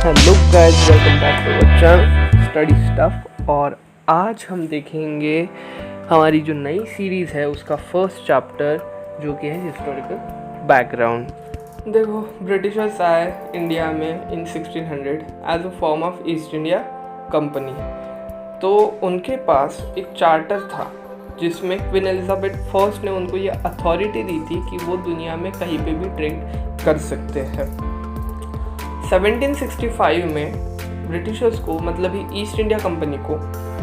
Hello guys, welcome back to our channel study stuff. और आज हम देखेंगे हमारी जो नई सीरीज़ है उसका फर्स्ट चैप्टर, जो कि है हिस्टोरिकल बैकग्राउंड। देखो, ब्रिटिशर्स आए इंडिया में in 1600 as a form of East India Company. तो उनके पास एक चार्टर था जिसमें क्वीन एलिजाबेथ फर्स्ट ने उनको ये अथॉरिटी दी थी कि वो दुनिया में कहीं पे भी ट्रेड कर सकते हैं। 1765 में ब्रिटिशर्स को, मतलब ही ईस्ट इंडिया कंपनी को,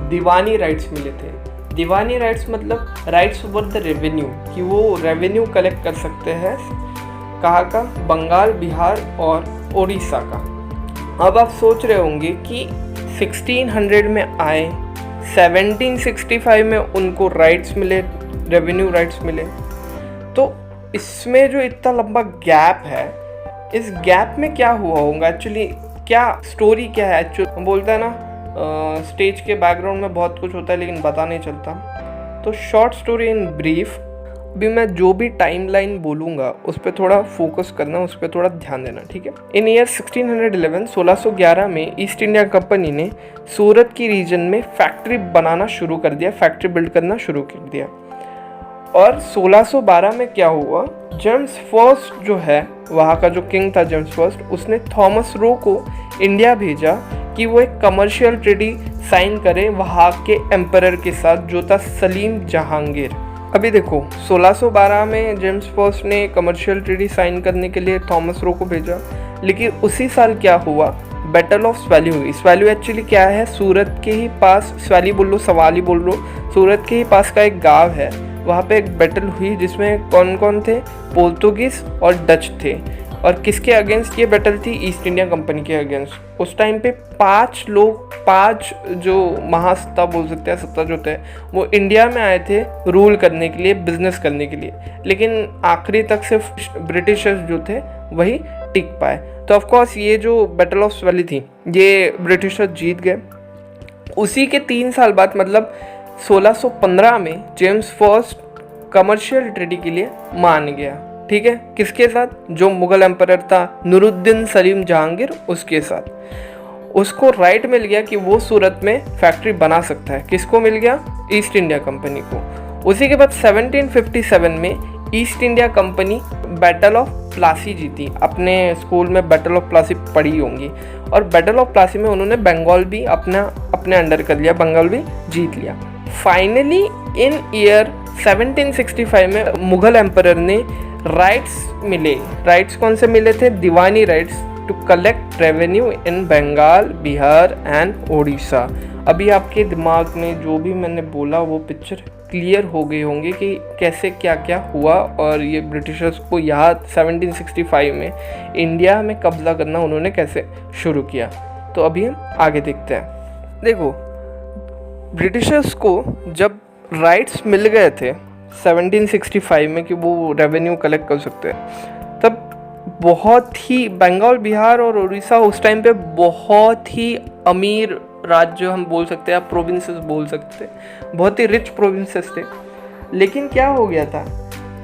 दीवानी राइट्स मिले थे। दीवानी राइट्स मतलब राइट्स ओवर द रेवेन्यू, कि वो रेवेन्यू कलेक्ट कर सकते हैं। कहाँ का? बंगाल, बिहार और उड़ीसा का। अब आप सोच रहे होंगे कि 1600 में आए, 1765 में उनको राइट्स मिले, रेवेन्यू राइट्स मिले। तो इसमें जो इतना लंबा गैप है, इस गैप में क्या हुआ होगा एक्चुअली, क्या स्टोरी क्या है एक्चुअली। बोलता है ना, स्टेज के बैकग्राउंड में बहुत कुछ होता है लेकिन पता नहीं चलता। तो शॉर्ट स्टोरी इन ब्रीफ। अभी मैं जो भी टाइमलाइन बोलूँगा उस पर थोड़ा फोकस करना, उस पर थोड़ा ध्यान देना, ठीक है। इन ईयर 1611 में ईस्ट इंडिया कंपनी ने सूरत की रीजन में फैक्ट्री बनाना शुरू कर दिया, फैक्ट्री बिल्ड करना शुरू कर दिया। और 1612 में क्या हुआ, जेम्स फर्स्ट जो है वहाँ का जो किंग था जेम्स फर्स्ट, उसने थॉमस रो को इंडिया भेजा कि वो एक कमर्शियल ट्रीटी साइन करे वहाँ के एम्परर के साथ, जो था सलीम जहांगीर। अभी देखो, 1612 में जेम्स फर्स्ट ने कमर्शियल ट्रीटी साइन करने के लिए थॉमस रो को भेजा, लेकिन उसी साल क्या हुआ, बैटल ऑफ स्वैली हुई। स्वैली एक्चुअली क्या है, सूरत के ही पास, स्वैली बोल लो, सवाली बोल लो, सूरत के ही पास का एक गाँव है। वहाँ पे एक बैटल हुई जिसमें कौन कौन थे, पोर्तुगीज और डच थे। और किसके अगेंस्ट ये बैटल थी? ईस्ट इंडिया कंपनी के अगेंस्ट। उस टाइम पे 5 लोग, 5 जो महासत्ता बोल सकते हैं, सत्ता जो थे, वो इंडिया में आए थे रूल करने के लिए, बिजनेस करने के लिए। लेकिन आखिरी तक सिर्फ ब्रिटिशर्स जो थे वही टिक पाए। तो ऑफकोर्स ये जो बैटल ऑफ स्वैली थी ये ब्रिटिशर्स जीत गए। उसी के 3 साल बाद, मतलब 1615 में जेम्स फर्स्ट कमर्शियल ट्रीटी के लिए मान गया, ठीक है। किसके साथ? जो मुगल एम्परर था नूरुद्दीन सलीम जहांगीर, उसके साथ। उसको राइट मिल गया कि वो सूरत में फैक्ट्री बना सकता है। किसको मिल गया? ईस्ट इंडिया कंपनी को। उसी के बाद 1757 में east India company battle of Plassey जीती। अपने स्कूल में बैटल ऑफ प्लासी पढ़ी होंगी। और बैटल ऑफ प्लासी में उन्होंने बंगाल भी अपने अंडर कर लिया, बंगाल भी जीत लिया। फाइनली इन ईयर 1765 में मुगल एम्परर ने राइट्स मिले। राइट्स कौन से मिले थे? Diwani rights to collect revenue in Bengal, Bihar and Orissa. अभी आपके दिमाग में जो भी मैंने बोला वो पिक्चर क्लियर हो गई होंगी कि कैसे क्या क्या हुआ। और ये ब्रिटिशर्स को यहाँ 1765 में इंडिया में कब्जा करना उन्होंने कैसे शुरू किया। तो अभी हम आगे देखते हैं। देखो, ब्रिटिशर्स को जब राइट्स मिल गए थे 1765 में कि वो रेवेन्यू कलेक्ट कर सकते हैं, तब बहुत ही बंगाल, बिहार और उड़ीसा उस टाइम पे बहुत ही अमीर राज्य हम बोल सकते हैं, प्रोविंसेस बोल सकते हैं, बहुत ही रिच प्रोविंसेस थे। लेकिन क्या हो गया था,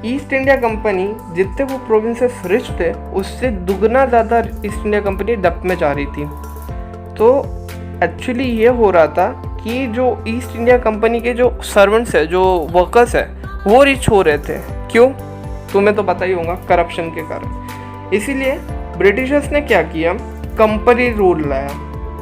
ईस्ट इंडिया कंपनी जितने वो प्रोविंसेस रिच थे उससे दुगना ज़्यादा ईस्ट इंडिया कंपनी डप में जा रही थी। तो एक्चुअली ये हो रहा था कि जो ईस्ट इंडिया कंपनी के जो सर्वेंट्स है, जो वर्कर्स है, वो रिच हो रहे थे। क्यों? तुम्हें तो पता ही होगा, करप्शन के कारण। इसीलिए ब्रिटिशर्स ने क्या किया, कंपनी रूल लाया।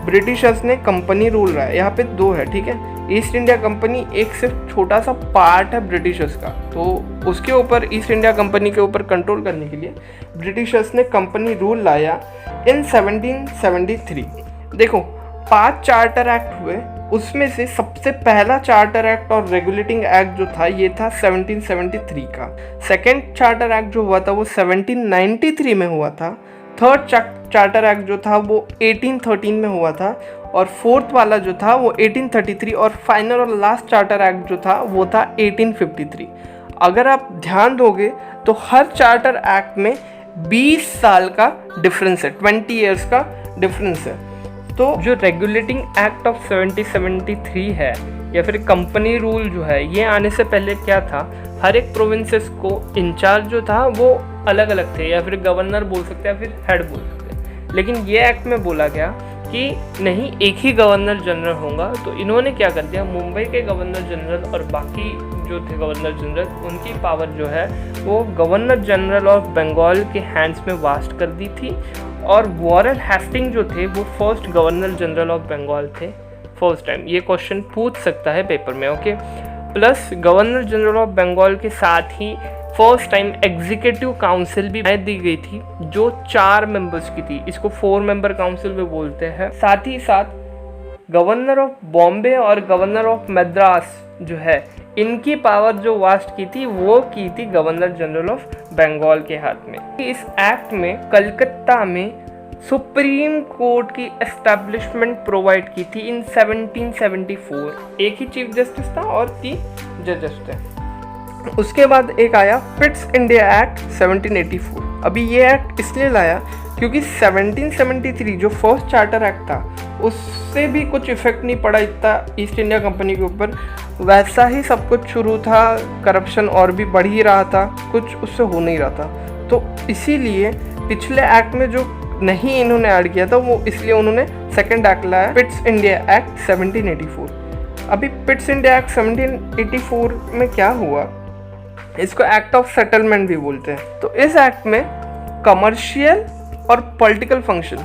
ब्रिटिशर्स ने कंपनी रूल लाया। यहाँ पे 2 है, ठीक है। ईस्ट इंडिया कंपनी एक सिर्फ छोटा सा पार्ट है ब्रिटिशर्स का, तो उसके ऊपर, ईस्ट इंडिया कंपनी के ऊपर कंट्रोल करने के लिए ब्रिटिशर्स ने कंपनी रूल लाया इन 1773। देखो, 5 चार्टर एक्ट हुए, उसमें से सबसे पहला चार्टर एक्ट और रेगुलेटिंग एक्ट जो था ये था 1773 का। सेकेंड चार्टर एक्ट जो हुआ था वो 1793 में हुआ था। थर्ड चार्टर एक्ट जो था वो 1813 में हुआ था। और फोर्थ वाला जो था वो 1833। और फाइनल और लास्ट चार्टर एक्ट जो था वो था 1853। अगर आप ध्यान दोगे तो हर चार्टर एक्ट में 20 साल का डिफरेंस है, 20 ईयर्स का डिफरेंस है। तो जो रेगुलेटिंग एक्ट ऑफ 1773 है, या फिर कंपनी रूल जो है, ये आने से पहले क्या था, हर एक प्रोविंसेस को इंचार्ज जो था वो अलग अलग थे, या फिर गवर्नर बोल सकते हैं या फिर हेड बोल सकते हैं। लेकिन ये एक्ट में बोला गया कि नहीं, एक ही गवर्नर जनरल होगा। तो इन्होंने क्या कर दिया, मुंबई के गवर्नर जनरल और बाकी जो थे गवर्नर जनरल, उनकी पावर जो है वो गवर्नर जनरल ऑफ बंगाल के हैंड्स में वास्ट कर दी थी। और वॉरेन हेस्टिंग जो थे वो first governor general of Bengal थे, फर्स्ट टाइम। ये क्वेश्चन पूछ सकता है पेपर में, okay. Plus governor general of Bengal के साथ ही फर्स्ट टाइम एग्जीक्यूटिव काउंसिल भी दी गई थी, जो 4 मेंबर्स की थी। इसको 4 मेंबर काउंसिल भी बोलते हैं। साथ ही साथ गवर्नर ऑफ बॉम्बे और गवर्नर ऑफ मद्रास जो है, इनकी पावर जो वास्ट की थी वो की थी गवर्नर जनरल ऑफ बंगाल के हाथ में। इस एक्ट में कलकत्ता में सुप्रीम कोर्ट की एस्टैब्लिशमेंट प्रोवाइड की थी इन 1774। एक ही चीफ जस्टिस था और 3 जजेस थे। उसके बाद एक आया पिट्स इंडिया एक्ट 1784। अभी ये एक्ट इसलिए लाया क्योंकि 1773 जो फर्स्ट चार्टर एक्ट था उससे भी कुछ इफेक्ट नहीं पड़ा इतना ईस्ट इंडिया कंपनी के ऊपर। वैसा ही सब कुछ शुरू था, करप्शन और भी बढ़ ही रहा था, कुछ उससे हो नहीं रहा था। तो इसीलिए पिछले एक्ट में जो नहीं इन्होंने ऐड किया था वो इसलिए उन्होंने सेकंड एक्ट लाया, पिट्स इंडिया एक्ट 1784। अभी पिट्स इंडिया एक्ट 1784 में क्या हुआ, इसको एक्ट ऑफ सेटलमेंट भी बोलते हैं। तो इस एक्ट में कमर्शियल और पॉलिटिकल फंक्शन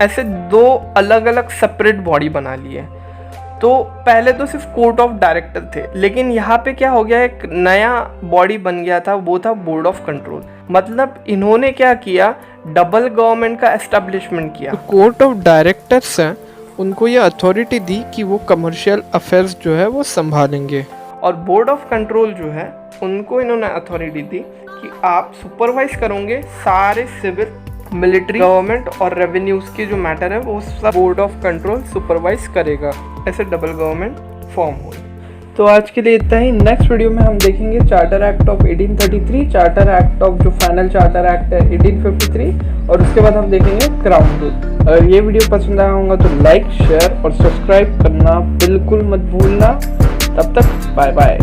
ऐसे 2 अलग अलग सेपरेट बॉडी बना लिए। तो पहले तो सिर्फ कोर्ट ऑफ डायरेक्टर थे, लेकिन यहाँ पे क्या हो गया, एक नया बॉडी बन गया था, वो था बोर्ड ऑफ कंट्रोल। मतलब इन्होंने क्या किया, डबल गवर्नमेंट का एस्टेब्लिशमेंट किया। कोर्ट ऑफ डायरेक्टर्स हैं, उनको ये अथॉरिटी दी कि वो कमर्शियल अफेयर्स जो है वो संभालेंगे। और बोर्ड ऑफ कंट्रोल जो है उनको इन्होंने अथॉरिटी दी कि आप सुपरवाइज करोगे सारे सिविल, मिलिट्री, गवर्नमेंट और रेवेन्यूज की जो मैटर है वो सब बोर्ड ऑफ कंट्रोल सुपरवाइज करेगा। ऐसे डबल गवर्नमेंट फॉर्म हुई। तो आज के लिए इतना ही। नेक्स्ट वीडियो में हम देखेंगे charter act of 1833, charter act of जो फाइनल चार्टर एक्ट है 1853, और उसके बाद हम देखेंगे क्राउन रूल। अगर ये वीडियो पसंद आया होगा तो लाइक, शेयर और सब्सक्राइब करना बिल्कुल मत भूलना। तब तक बाय बाय।